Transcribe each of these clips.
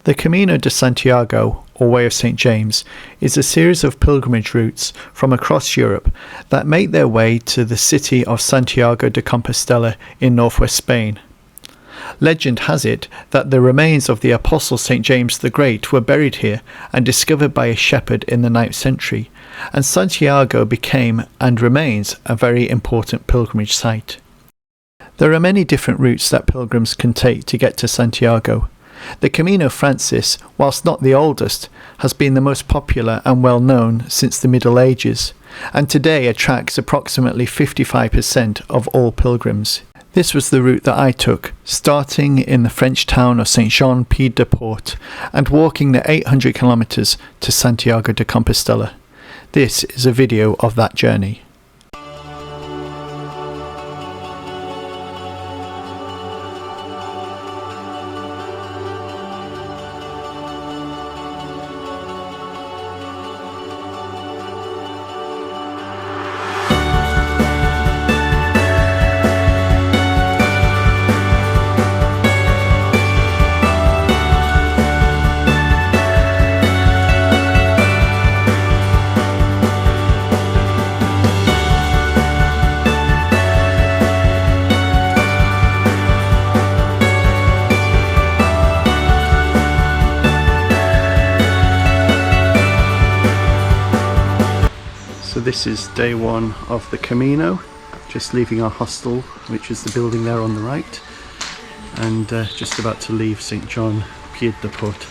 The Camino de Santiago, or Way of St. James, is a series of pilgrimage routes from across Europe that make their way to the city of Santiago de Compostela in northwest Spain. Legend has it that the remains of the Apostle St. James the Great were buried here and discovered by a shepherd in the 9th century, and Santiago became and remains a very important pilgrimage site. There are many different routes that pilgrims can take to get to Santiago. The Camino Francis, whilst not the oldest, has been the most popular and well known since the Middle Ages, and today attracts approximately 55% of all pilgrims. This was the route that I took, starting in the French town of Saint-Jean-Pied-de-Port and walking the 800 kilometers to Santiago de Compostela. This is a video of that journey. So this is day one of the Camino, just leaving our hostel, which is the building there on the right, and just about to leave Saint-Jean-Pied-de-Port.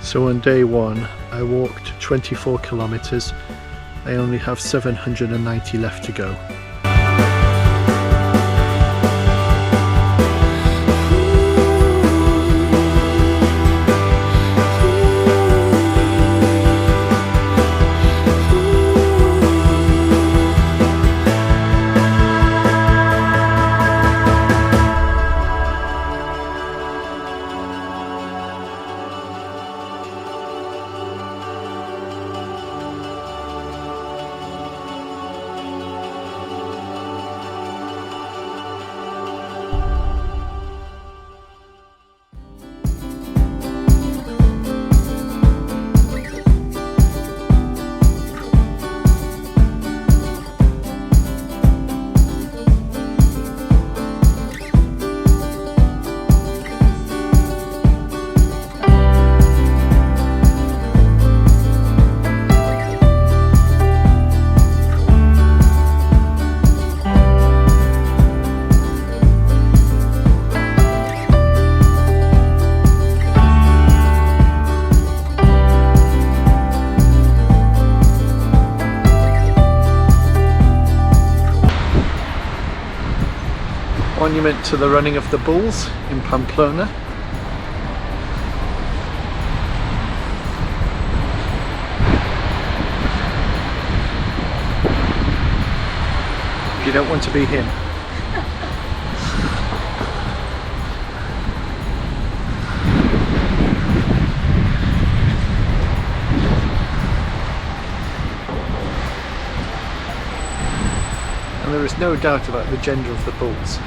So on day one, I walked 24 kilometers. I only have 790 left to go. Monument to the running of the bulls in Pamplona. You don't want to be him. And there is no doubt about the gender of the bulls.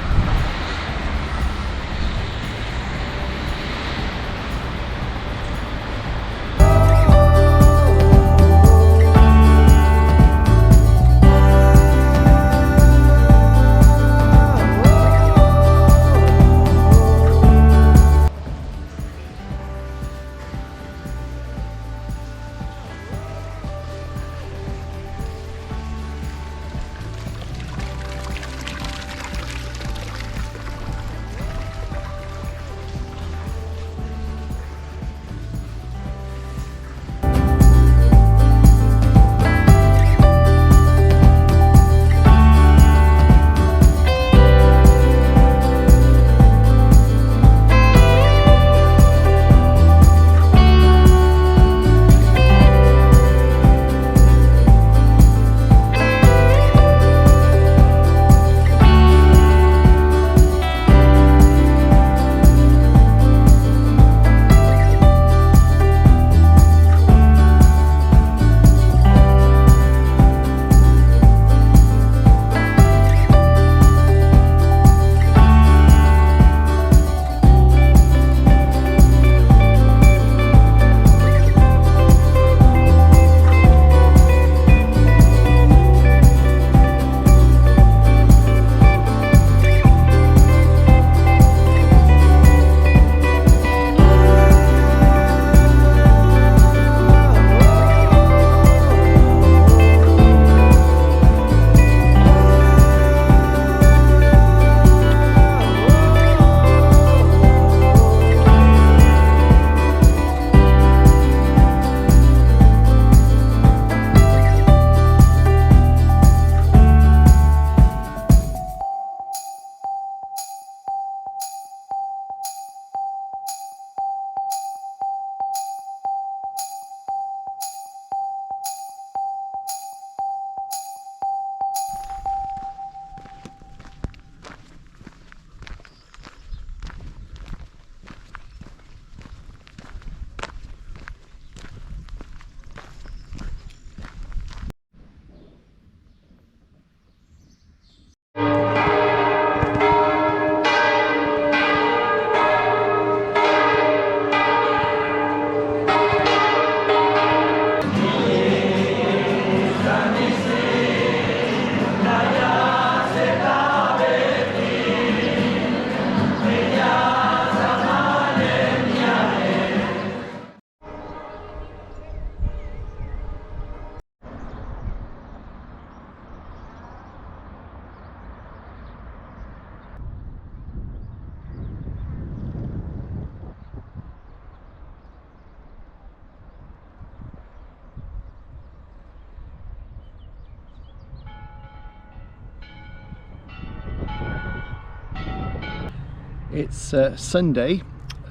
It's Sunday,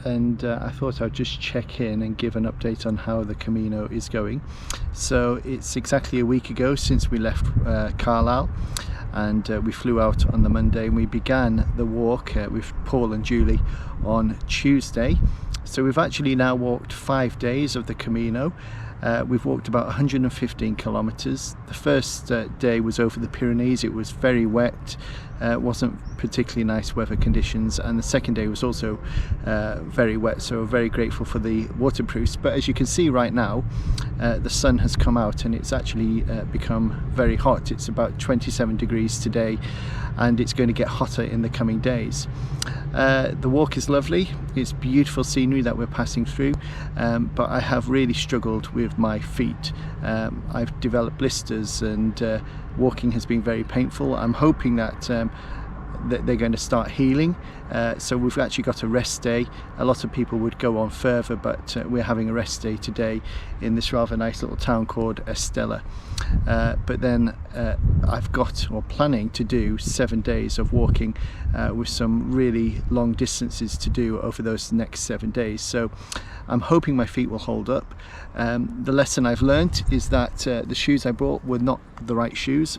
and I thought I'd just check in and give an update on how the Camino is going. So it's exactly a week ago since we left Carlisle, and we flew out on the Monday, and we began the walk with Paul and Julie on Tuesday. So we've actually now walked 5 days of the Camino. We've walked about 115 kilometers. The first day was over the Pyrenees. It was very wet, wasn't particularly nice weather conditions, and the second day was also very wet, so we're very grateful for the waterproofs. But as you can see right now, the sun has come out and it's actually become very hot. It's about 27 degrees today, and it's going to get hotter in the coming days. The walk is lovely. It's beautiful scenery that we're passing through, but I have really struggled with my feet. I've developed blisters, and walking has been very painful. I'm hoping that they're going to start healing, so we've actually got a rest day. A lot of people would go on further, but we're having a rest day today in this rather nice little town called Estella. But then I've got, or planning to do, 7 days of walking with some really long distances to do over those next 7 days. So I'm hoping my feet will hold up. The lesson I've learnt is that the shoes I brought were not the right shoes.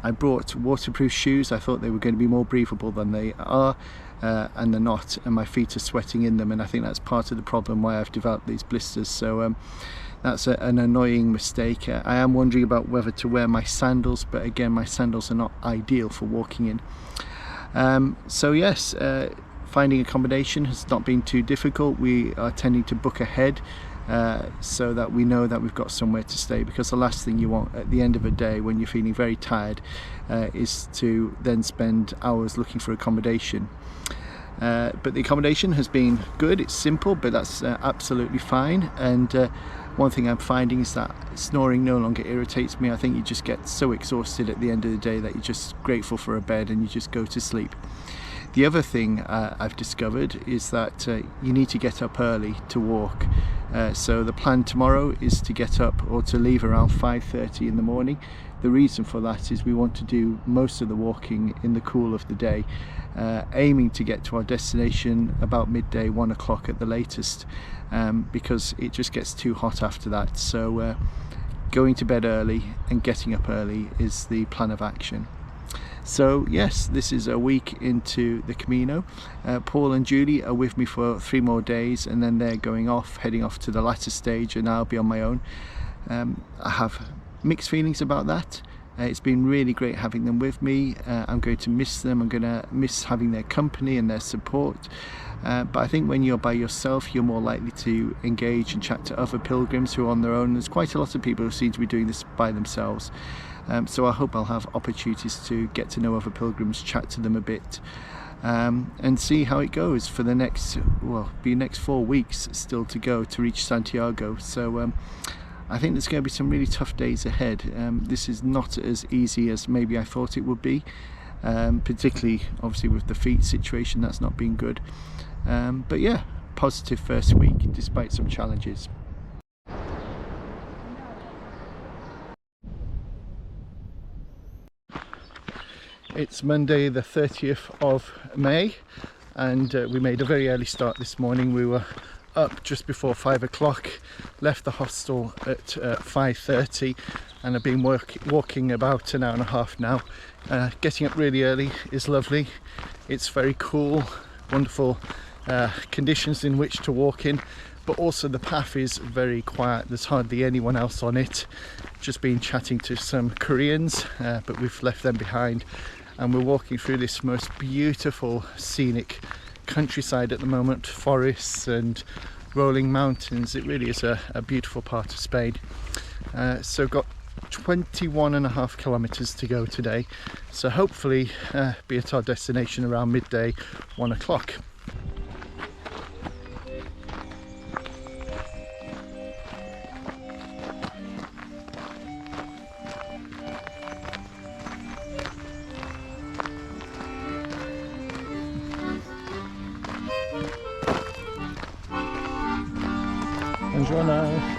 I brought waterproof shoes. I thought they were going to be more breathable than they are, and they're not, and my feet are sweating in them, and I think that's part of the problem why I've developed these blisters. So that's an annoying mistake. I am wondering about whether to wear my sandals, but again, my sandals are not ideal for walking in. So yes, finding accommodation has not been too difficult. We are tending to book ahead, so that we know that we've got somewhere to stay, because the last thing you want at the end of a day when you're feeling very tired is to then spend hours looking for accommodation. But the accommodation has been good. It's simple, but that's absolutely fine. And one thing I'm finding is that snoring no longer irritates me. I think you just get so exhausted at the end of the day that you're just grateful for a bed and you just go to sleep. The other thing I've discovered is that you need to get up early to walk. So the plan tomorrow is to get up, or to leave around 5:30 in the morning. The reason for that is we want to do most of the walking in the cool of the day, aiming to get to our destination about midday, 1 o'clock at the latest, because it just gets too hot after that. So going to bed early and getting up early is the plan of action. So yes, this is a week into the Camino. Paul and Julie are with me for 3 more days, and then they're heading off to the latter stage, and I'll be on my own. I have mixed feelings about that. It's been really great having them with me. I'm going to miss them. I'm going to miss having their company and their support. But I think when you're by yourself, you're more likely to engage and chat to other pilgrims who are on their own. There's quite a lot of people who seem to be doing this by themselves. So I hope I'll have opportunities to get to know other pilgrims, chat to them a bit, and see how it goes for the next 4 weeks still to go to reach Santiago. So I think there's going to be some really tough days ahead. This is not as easy as maybe I thought it would be, particularly obviously with the feet situation. That's not been good. But yeah, positive first week despite some challenges. It's Monday the 30th of May, and we made a very early start this morning. We were up just before 5 o'clock, left the hostel at 5:30, and I've been walking about an hour and a half now. Getting up really early is lovely. It's very cool, wonderful conditions in which to walk in, but also the path is very quiet. There's hardly anyone else on it. Just been chatting to some Koreans, but we've left them behind, and we're walking through this most beautiful scenic countryside at the moment, forests and rolling mountains. It really is a beautiful part of Spain. So got 21.5 kilometers to go today, so hopefully be at our destination around midday, 1 o'clock. Buongiorno.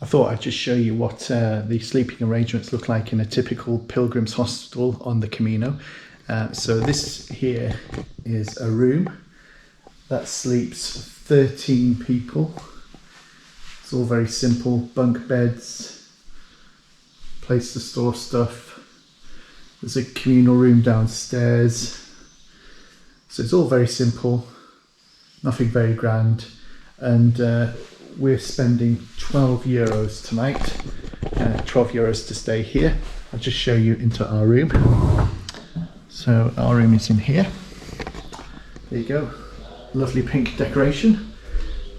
thought I'd just show you what the sleeping arrangements look like in a typical pilgrim's hostel on the Camino. So this here is a room that sleeps 13 people. It's all very simple, bunk beds, place to store stuff. There's a communal room downstairs. So it's all very simple, nothing very grand. And we're spending 12 euros tonight, 12 euros to stay here. I'll just show you into our room. So our room is in here. There you go, lovely pink decoration.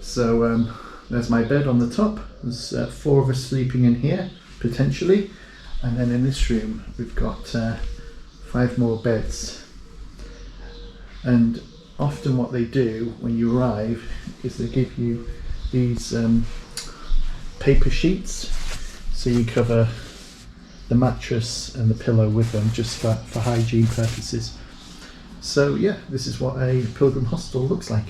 So there's my bed on the top. There's 4 of us sleeping in here, potentially. And then in this room, we've got 5 more beds. And often what they do when you arrive is they give you these paper sheets, so you cover the mattress and the pillow with them just for hygiene purposes. So yeah, this is what a pilgrim hostel looks like.